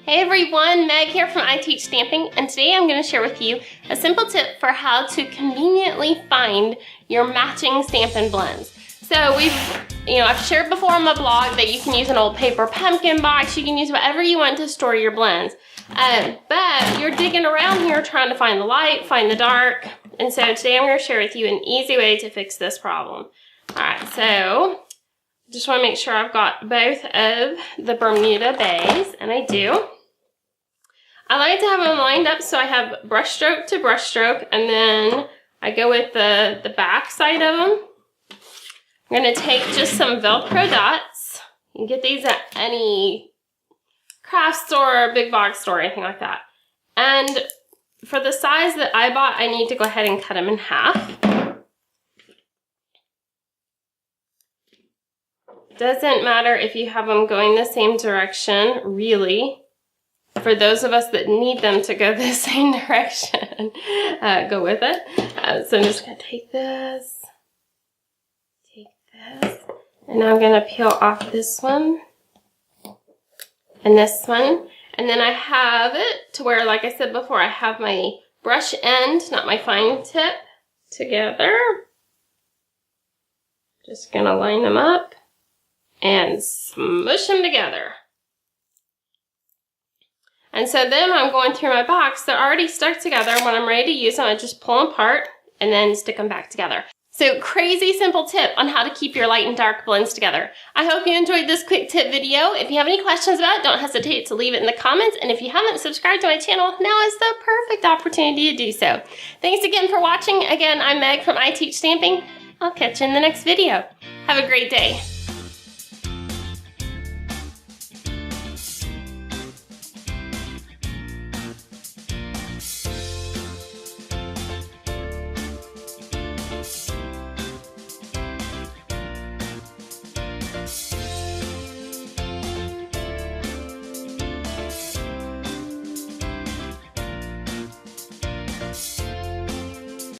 Hey everyone, Meg here from I Teach Stamping, and today I'm going to share with you a simple tip for how to conveniently find your matching Stampin' blends. So I've shared before on my blog that you can use an old paper pumpkin box, you can use whatever you want to store your blends. But you're digging around here trying to find the light, find the dark, and so today I'm going to share with you an easy way to fix this problem. Alright, so just want to make sure I've got both of the Bermuda bays, and I do. I like to have them lined up so I have brush stroke to brush stroke, and then I go with the back side of them. I'm going to take just some Velcro dots. You can get these at any craft store, big box store, anything like that. And for the size that I bought, I need to go ahead and cut them in half. Doesn't matter if you have them going the same direction, really. For those of us that need them to go the same direction, go with it. So I'm just going to take this, and now I'm going to peel off this one and this one. And then I have it to where, like I said before, I have my brush end, not my fine tip, together. Just going to line them up and smush them together. And so then I'm going through my box. They're already stuck together. When I'm ready to use them, I just pull them apart and then stick them back together. So crazy simple tip on how to keep your light and dark blends together. I hope you enjoyed this quick tip video. If you have any questions about it, don't hesitate to leave it in the comments. And if you haven't subscribed to my channel, now is the perfect opportunity to do so. Thanks again for watching. Again, I'm Meg from I Teach Stamping. I'll catch you in the next video. Have a great day.